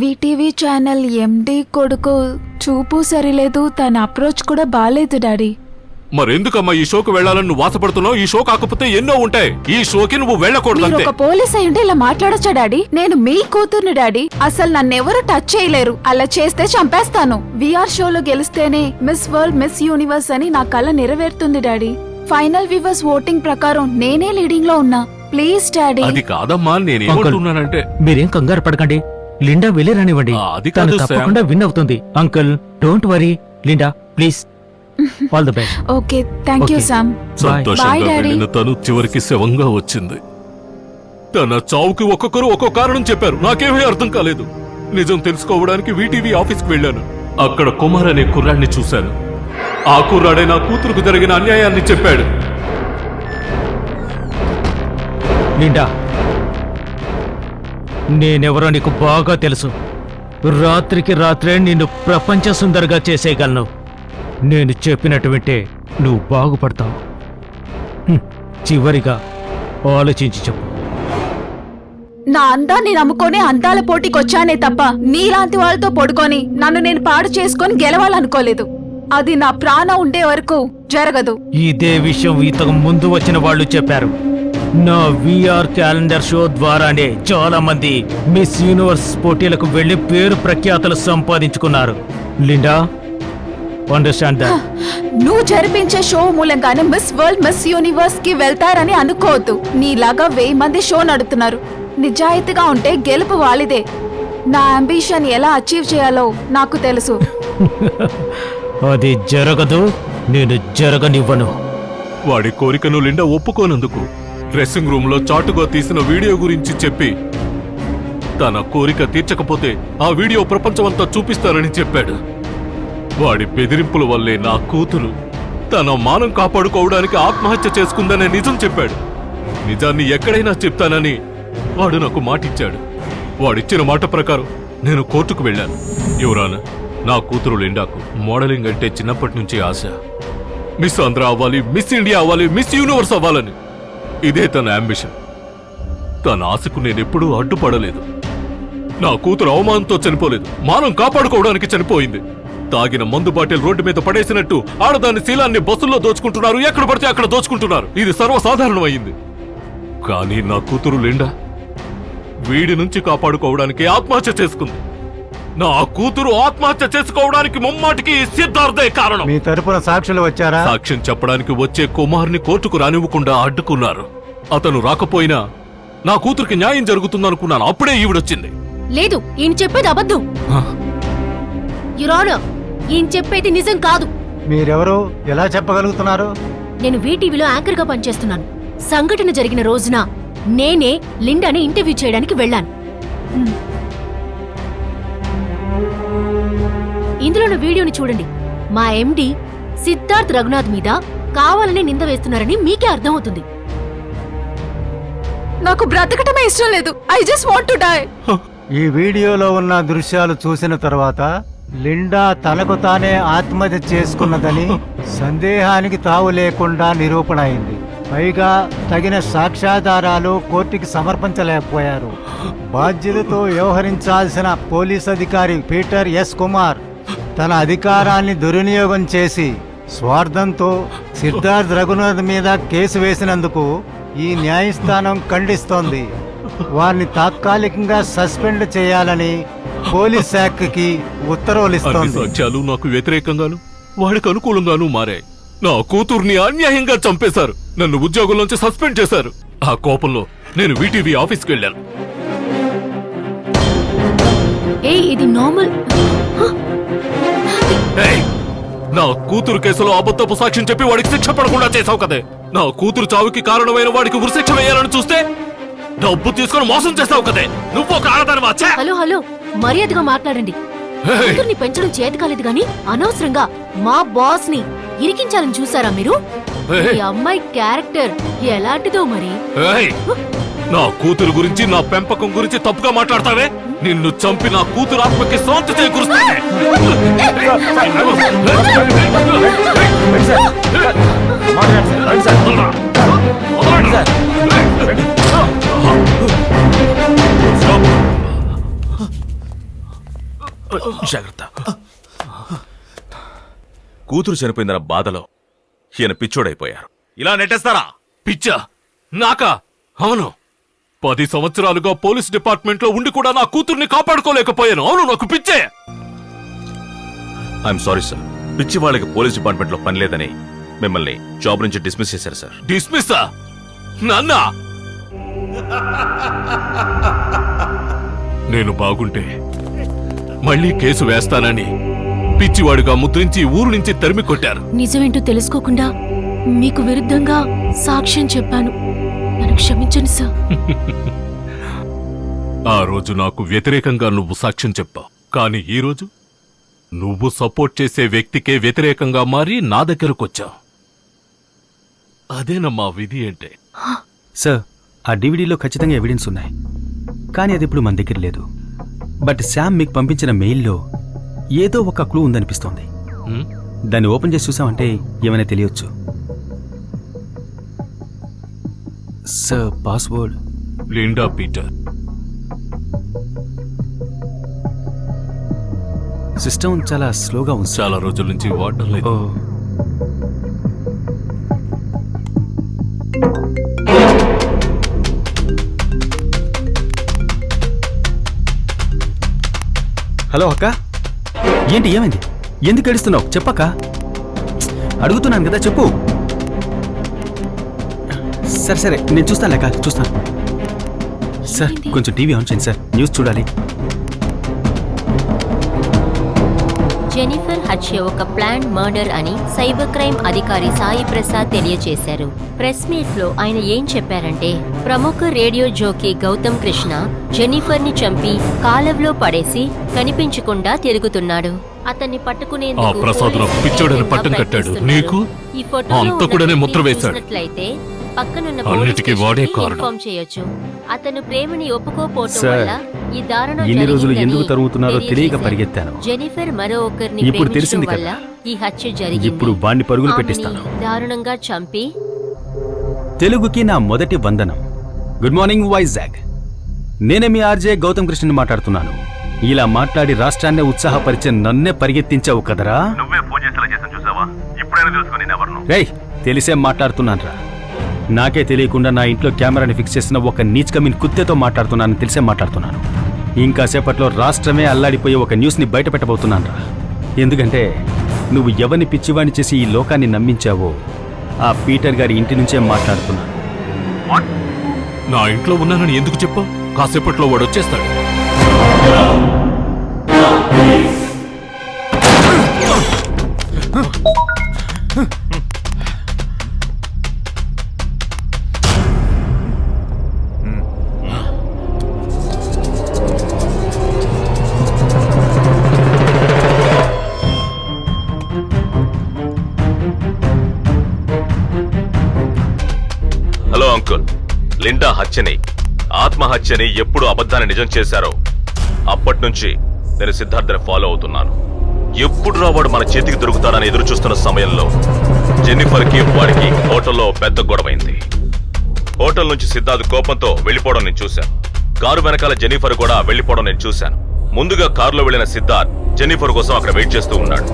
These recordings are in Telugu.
వీటీవీ ఛానల్ ఎండి కొడుకు చూపు సరిలేదు, తన అప్రోచ్ కూడా బాలేదు డాడీ. మరెందుకమ్మా ఈ షోకు వెళ్లాలని నువ్వు వాసపడుతున్నావు? ఈ షో కాకపోతే ఎన్నో ఉంటాయి. ఈ షోకి నువ్వు వెళ్ళకూడదు. మీరు ఒక పోలీస్ అయ్యుంటే ఇలా మాట్లాడొచ్చా డాడీ? నేను మీ కూతుర్ని డాడీ. అసలు నన్నెవరు టచ్ చేయలేరు. అలా చేస్తే చంపేస్తాను. విఆర్ షోలో గెలిస్తేనే మిస్ వరల్డ్, మిస్ యూనివర్స్ అని నా కల నెరవేరుతుంది డాడీ. ఫైనల్ వ్యూవర్స్ ఓటింగ్ ప్రకారం నేనే లీడింగ్ లో ఉన్నా. Please daddy. అది కాదమ్మా, నేనేమంటున్నానంటే మీరేం కంగారు పడకండి. లిండా వెళ్ళి రానివ్వండి. అది తను కాదు తప్పకుండా విన్ అవుతుంది. Uncle don't worry. Linda please, all the best. Okay, thank you Sam. సంతోషంగా వెళ్ళిన తను చివరికి శవంగా వచ్చింది. తన చావుకి ఒక్కొక్కరు ఒక్కో కారణం చెప్పారు. నాకేమీ అర్థం కాలేదు. నిజం తెలుసుకోవడానికి వీటీవీ ఆఫీస్కి వెళ్ళాను. అక్కడ కుమార్ అనే కుర్రాడిని చూశాను. ఆ కుర్రాడే నా కూతురుకు జరిగిన అన్యాయాన్ని చెప్పాడు. లిండా, నేనెవరో నీకు బాగా తెలుసు. రాత్రికి రాత్రే నిన్ను ప్రపంచ సుందరగా చేసేయగలను. నేను చెప్పినట్టు వింటే నువ్వు బాగుపడతావు. చివరిగా ఆలోచించి చెప్పు. నా అందాన్ని నమ్ముకొని అందాల పోటీకొచ్చానే తప్ప నీలాంటి వాళ్ళతో పడుకొని నన్ను నేను పాడు చేసుకొని గెలవాలనుకోలేదు. అది నా ప్రాణం ఉండే వరకు జరగదు. ఇదే విషయం ఇంతకు ముందు వచ్చిన వాళ్ళు చెప్పారు. నా విఆర్ క్యాలెండర్ షో ద్వారానే చాలా మంది మిస్ యూనివర్స్ పోటీలకు వెళ్లి పేరు ప్రఖ్యాతలు సంపాదించుకున్నారు. Linda, understand that. నువ్వు జరిపించే షో మూలంగానే మిస్ వరల్డ్, మిస్ యూనివర్స్ కి వెళ్తారని అనుకోవద్దు. నీలాగా 1000 మంది షో నడుపుతున్నారు. నిజాయితీగా ఉంటే గెలుపు వాలిదే. నా అంబిషన్ ఎలా అచీవ్ చేయాలో నాకు తెలుసు. అది జరగదు, నేను జరగనివ్వను. వాడి కోరికను లిండా ఒప్పుకోనందుకు డ్రెస్సింగ్ రూమ్ లో చాటుగా తీసిన వీడియో గురించి చెప్పి తన కోరిక తీర్చకపోతే ఆ వీడియో ప్రపంచమంతా చూపిస్తానని చెప్పాడు. వాడి బెదిరింపుల వల్లే నా కూతురు తన మానం కాపాడుకోవడానికి ఆత్మహత్య చేసుకుందనే నిజం చెప్పాడు. నిజాన్ని ఎక్కడైనా చెప్తానని వాడు నాకు మాటిచ్చాడు. వాడిచ్చిన మాట ప్రకారం నేను కోర్టుకు వెళ్ళాను. యువరానా, నా కూతురు లిండాకు మోడలింగ్ అంటే చిన్నప్పటి నుంచి ఆశ. మిస్ ఆంధ్ర అవ్వాలి, మిస్ ఇండియా అవ్వాలి, మిస్ యూనివర్స్ అవ్వాలని. ఇదే తన అంబిషన్. తన ఆశకు నేనెప్పుడూ అడ్డుపడలేదు. నా కూతురు అవమానంతో చనిపోలేదు, మానం కాపాడుకోవడానికి చనిపోయింది. తాగిన మందు బాటిల్ రోడ్డు మీద పడేసినట్టు ఆడదాని శీలాన్ని బస్సుల్లో దోచుకుంటున్నారు, ఎక్కడ పడితే అక్కడ దోచుకుంటున్నారు. ఇది సర్వసాధారణమైంది. కానీ నా కూతురు లిండా వీడి నుంచి కాపాడుకోవడానికి ఆత్మహత్య చేసుకుంది. నా కూతురు ఆత్మహత్య చేసుకోవడానికి ముమ్మాటికి సిద్ధార్థే కారణం. మీ తరపున సాక్షులు వచ్చారా? సాక్ష్యం చెప్పడానికి వచ్చే కుమార్ని కోర్టుకు రానివ్వకుండా అడ్డుకున్నారు. అతను రాకపోయినా నా కూతురికి న్యాయం జరుగుతుందనుకున్నాను. అప్పుడే ఈవిడొచ్చింది. లేదు, ఈయన చెప్పేది అబద్ధం. యువర్ ఆనర్, ఈయన చెప్పేది నిజం కాదు. మీరెవరు, ఎలా చెప్పగలుగుతున్నారు? నేను వీటీవీలో యాంకర్ గా పనిచేస్తున్నాను. సంఘటన జరిగిన రోజున నేనే లిండాని ఇంటర్వ్యూ చేయడానికి వెళ్ళాను. ఇందులోని వీడియోని చూడండి. మా ఎండి సిద్ధార్థ్ రఘునాథ్ మీద కావాలని నింద వేస్తున్నారని మీకే అర్థమవుతుంది. నాకు బ్రతకటమే ఇష్టం లేదు. I just want to die. ఈ వీడియోలో ఉన్న దృశ్యాలు చూసిన తర్వాత లిండా తనకు తానే ఆత్మహత్య చేసుకున్నదని సందేహానికి తావు లేకుండా నిరూపణ అయింది. పైగా తగిన సాక్ష్యాధారాలు కోర్టుకి సమర్పించలేకపోయారు. బాధ్యతతో వ్యవహరించాల్సిన పోలీస్ అధికారి పీటర్ ఎస్ కుమార్ తన అధికారాన్ని దుర్వినియోగం చేసి స్వార్థంతో సిద్ధార్థ్ రఘునాథ్ మీద కేసు వేసినందుకు ఈ న్యాయస్థానం ఖండిస్తోంది. వారిని తాత్కాలికంగా సస్పెండ్ చేయాలని పోలీస్ శాఖకి ఉత్తర్వులు ఇస్తోంది. సాక్ష్యాలు నాకు వ్యతిరేకంగాను వాడికి అనుకూలంగాను మారాయి. నా కూతుర్ని అన్యాయంగా చంపేశారు. నన్ను ఉద్యోగంలోంచి సస్పెండ్ చేశారు. ఆ కోపంలో నేను వీటీవీ ఆఫీస్కి వెళ్ళాను. ఇది నార్మల్. నా కూతురు కేసులో అబద్ధపు సాక్ష్యం చెప్పి వాడికి శిక్ష పడకుండా చేశావు కదే. నా కూతురు చావుకి కారణమైన వాడికి ఉరిశిక్ష వేయాలని చూస్తే డబ్బు తీసుకొని మోసం చేస్తావు కదే. నువ్వు ఒక ఆడదానివా? హలో హలో, మర్యాదగా మాట్లాడండి. కూతుర్ని పెంచడం చేతి కాలేదు గాని అనవసరంగా మా బాస్ ని ఇరికించాలని చూసారా మీరు? ఈ అమ్మాయి క్యారెక్టర్ ఎలాంటిదో మరి. నా కూతురు గురించి, నా పెంపకం గురించి తప్పుగా మాట్లాడతావే? నిన్ను చంపి నా కూతురు ఆత్మకి శాంతి చేకూరుస్తానే. జాగ్రత్త. కూతురు చనిపోయిందన్న బాధలో ఈయన పిచ్చోడైపోయారు. ఇలా నెట్టేస్తారా? పిచ్చా నాకా? అవును, 10 సంవత్సరాలుగా పోలీస్ డిపార్ట్మెంట్ లో ఉండి కూడా నా కూతుర్ని కాపాడుకోలేకపోయాను. అవును, నాకు పిచ్చే. ఐఎమ్ సారీ సార్, పిచ్చి వాళ్ళకి పోలీస్ డిపార్ట్మెంట్ లో పని లేదని మిమ్మల్ని జాబ్ నుంచి డిస్మిస్ చేశారు సార్. డిస్మిస్సా? నాన్న, నేను బాగుంటే మళ్ళీ కేసు వేస్తానని పిచ్చివాడుగా ముద్రించి ఊరు నుంచి తరిమి కొట్టారు. నిజమేంటో తెలుసుకోకుండా మీకు విరుద్ధంగా సాక్ష్యం చెప్పాను. నన్ను క్షమించండి సార్. ఆ రోజు నాకు వ్యతిరేకంగా నువ్వు సాక్ష్యం చెప్పావు, కానీ ఈ రోజు నువ్వు సపోర్ట్ చేసే వ్యక్తికే వ్యతిరేకంగా మారి నా దగ్గరకొచ్చావు. అదేనమ్మా విధి అంటే. సార్, ఆ డివిడీలో ఖచ్చితంగా ఎవిడెన్స్ ఉన్నాయి, కానీ అది ఇప్పుడు మన దగ్గర లేదు. బట్ శామ్ మీకు పంపించిన మెయిల్లో ఏదో ఒక క్లూ ఉందనిపిస్తోంది. హ్మ్? దాన్ని ఓపెన్ చేసి చూసామంటే ఏమైనా తెలియచ్చు. Sir, password Linda Peter. System చాలా స్లోగా ఉంది సార్. చాలా రోజుల నుంచి వాడడం లేదు. ఓ, హలో అక్క, ఏంటి ఏమైంది? ఎందుకు ఏడుస్తున్నావు? చెప్పక్క. అడుగుతున్నాను కదా, చెప్పు. సరే సరే, నేను చూస్తాను లేక చూస్తాను. సార్, కొంచెం టీవీ ఆన్ చేయండి సార్, న్యూస్ చూడాలి. జెనిఫర్ హత్య ఒక ప్లాన్ మర్డర్ అని సైబర్ క్రైమ్ అధికారి సాయి ప్రసాద్ తెలియజేశారు. ప్రెస్ మీట్ లో ఆయన ఏం చెప్పారంటే, ప్రముఖ రేడియో జోకీ గౌతమ్ కృష్ణ జెనిఫర్ ని చంపి కాలవలో పడేసి కనిపించకుండా తిరుగుతున్నాడు. అతన్ని పట్టుకునేందుకు ఆ ప్రసాదరావు పోలీసులు పిచ్చోడని తీవ్రంగా పట్టం కట్టాడు. ప్రయత్నిస్తున్నారు. నీకు ఈ ఫోటోలో అంత ఉన్న కూడానే వ్యక్తిని ముద్ర వేశాడు. చూసినట్లయితే పక్కనున్న అన్నిటికీ పోలీస్ వాడే స్టేషన్కి కారణం. ఇన్ఫార్మ్ చేయొచ్చు. అతను ప్రేమని ఒప్పుకోపోవటం సార్, వల్ల ఈ దారుణం ఎన్ని రోజులు జరిగిందని ఎందుకు తరుగుతున్నారో తెలియక తెలియజేశారు. పరిగెత్తాను. జెనిఫర్ మరో ఒకరిని ఇప్పుడు ప్రేమించడం తెలిసింది కదా. వల్ల ఈ హత్య జరిగింది. ఇప్పుడు వాణ్ణి పరుగులు ఆమెని పెట్టిస్తాను. దారుణంగా చంపి తెలుగుకి నా మొదటి వందనం. Good morning Vizag. నేనే మీ ఆర్జే గౌతమ్ కృష్ణని మాట్లాడుతున్నాను. ఇలా మాట్లాడి రాష్ట్రాన్నే ఉత్సాహపరిచే నన్నే పరిగెత్తించావు కదరా. రేయ్, తెలిసే మాట్లాడుతున్నాను రా. నాకే తెలియకుండా నా ఇంట్లో కెమెరాని ఫిక్స్ చేసిన ఒక నీచ్ కమీన్ కుత్తేతో మాట్లాడుతున్నాను. తెలిసే మాట్లాడుతున్నాను. ఇంకాసేపట్లో రాష్ట్రమే అల్లాడిపోయే ఒక న్యూస్ని బయట పెట్టబోతున్నాను రా. ఎందుకంటే నువ్వు ఎవరిని పిచ్చివాణి చేసి ఈ లోకాన్ని నమ్మించావో ఆ పీటర్ గారి ఇంటి నుంచే మాట్లాడుతున్నాను. నా ఇంట్లో ఉన్నానని ఎందుకు చెప్పావు? కాసేపట్లో వాడు వచ్చేస్తాడు. హలో అంకుల్, లిండా హత్యని ఆత్మహత్యని ఎప్పుడు అబద్ధాన్ని నిజం చేశారో అప్పటి నుంచి నేను సిద్ధార్థని ఫాలో అవుతున్నాను. ఎప్పుడు వాడు మన చేతికి దొరుకుతాడని ఎదురు చూస్తున్న సమయంలో జెన్నిఫర్కి వాడికి హోటల్లో పెద్ద గొడవైంది. హోటల్ నుంచి సిద్ధార్థ్ కోపంతో వెళ్లిపోవడం నేను చూశాను. కారు వెనకాల జెన్నిఫర్ కూడా వెళ్లిపోవడం నేను చూశాను. ముందుగా కారులో వెళ్లిన సిద్ధార్థ్ జెన్నిఫర్ కోసం అక్కడ వెయిట్ చేస్తూ ఉన్నాడు.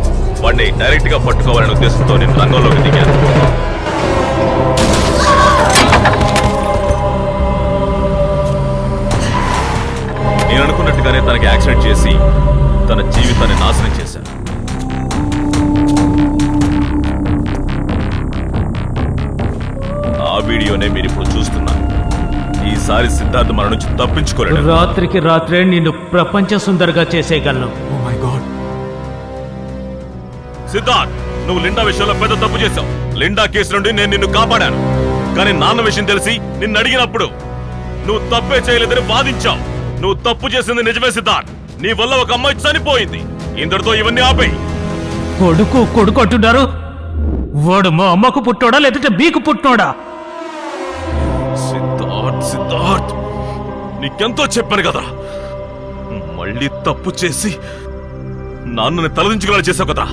వాడిని డైరెక్ట్ గా పట్టుకోవాలనే ఉద్దేశంతో నేను రంగంలోకి దిగాను. నేను అనుకున్నట్టుగానే తనకి యాక్సిడెంట్ చేసి తన జీవితాన్ని నాశనం చేశాను. ఆ వీడియోనే మీరు ఇప్పుడు చూస్తున్నారు. ఈసారి సిద్ధార్థ్ మన నుంచి తప్పించుకోలేడు. రాత్రికి రాత్రే నిన్ను ప్రపంచ సుందరగా చేసేయగలను. సిద్ధార్థ్, నువ్వు లిండా విషయంలో పెద్ద తప్పు చేశావు. లిండా కేసు నుండి నేను నిన్ను కాపాడాను. కానీ నాన్న విషయం తెలిసి నిన్ను అడిగినప్పుడు నువ్వు తప్పే చేయలేదని వాదించావు. నువ్వు తప్పు చేసింది నిజమే సిద్ధార్థ్. నీ వల్ల ఒక అమ్మాయి చనిపోయింది. ఇందరితో ఇవన్నీ ఆపేయి. కొడుకు అంటున్నారు. వాడు మా అమ్మకు పుట్టినోడా లేదంటే మీకు పుట్టినోడా? సిద్ధార్థ్, నీకెంతో చెప్పాను కదా. మళ్ళీ తప్పు చేసి నాన్నని తలదించుకునేలా చేశావు కదా.